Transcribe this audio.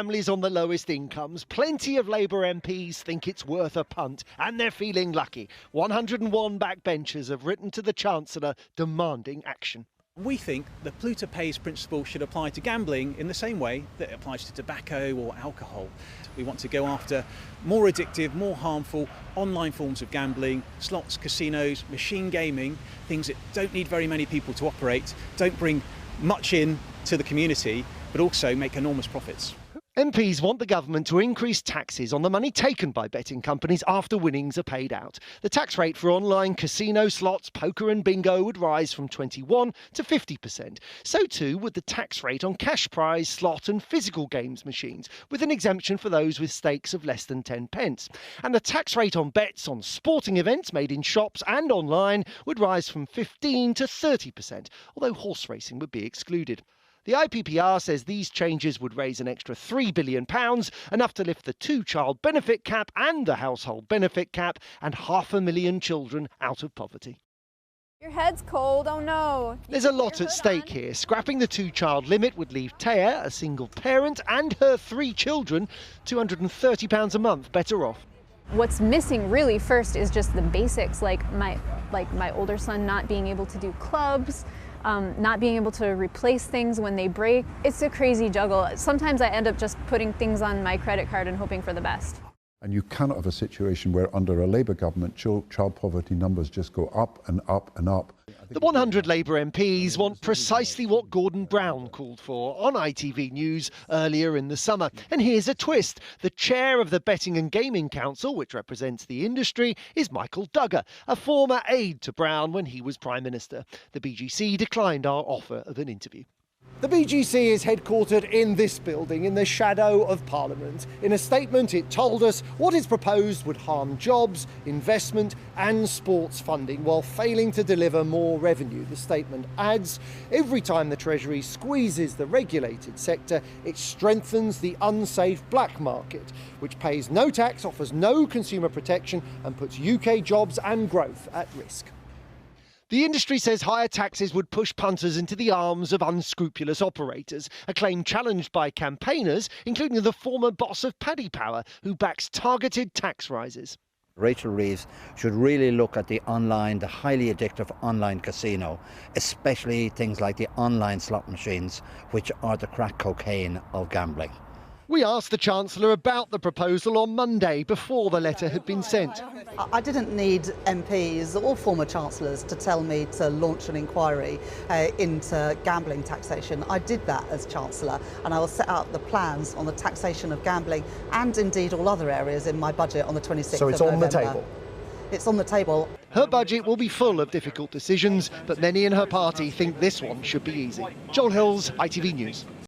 Families on the lowest incomes, plenty of Labour MPs think it's worth a punt, and they're feeling lucky. 101 backbenchers have written to the Chancellor demanding action. We think the polluter pays principle should apply to gambling in the same way that it applies to tobacco or alcohol. We want to go after more addictive, more harmful online forms of gambling, slots, casinos, machine gaming, things that don't need very many people to operate, don't bring much in to the community, but also make enormous profits. MPs want the government to increase taxes on the money taken by betting companies after winnings are paid out. The tax rate for online casino, slots, poker and bingo would rise from 21% to 50%. So too would the tax rate on cash prize, slot and physical games machines, with an exemption for those with stakes of less than 10 pence. And the tax rate on bets on sporting events made in shops and online would rise from 15% to 30%, although horse racing would be excluded. The IPPR says these changes would raise an extra £3 billion, enough to lift the two-child benefit cap and the household benefit cap, and 500,000 children out of poverty. Your head's cold, oh no. There's a lot at stake here. Scrapping the two-child limit would leave Taya, a single parent, and her 3 children £230 a month better off. What's missing really first is just the basics, like my older son not being able to do clubs, not being able to replace things when they break. It's a crazy juggle. Sometimes I end up just putting things on my credit card and hoping for the best. And you cannot have a situation where under a Labour government child poverty numbers just go up and up and up. The 100 Labour MPs want precisely what Gordon Brown called for on ITV News earlier in the summer. And here's a twist. The chair of the Betting and Gaming Council, which represents the industry, is Michael Duggar, a former aide to Brown when he was Prime Minister. The BGC declined our offer of an interview. The BGC is headquartered in this building, in the shadow of Parliament. In a statement, it told us what is proposed would harm jobs, investment and sports funding, while failing to deliver more revenue. The statement adds, every time the Treasury squeezes the regulated sector, it strengthens the unsafe black market, which pays no tax, offers no consumer protection and puts UK jobs and growth at risk. The industry says higher taxes would push punters into the arms of unscrupulous operators, a claim challenged by campaigners, including the former boss of Paddy Power, who backs targeted tax rises. Rachel Reeves should really look at the highly addictive online casino, especially things like the online slot machines, which are the crack cocaine of gambling. We asked the Chancellor about the proposal on Monday, before the letter had been sent. I didn't need MPs or former Chancellors to tell me to launch an inquiry into gambling taxation. I did that as Chancellor, and I will set out the plans on the taxation of gambling and indeed all other areas in my budget on the 26th of November. So it's on the table? It's on the table. Her budget will be full of difficult decisions, but many in her party think this one should be easy. Joel Hills, ITV News.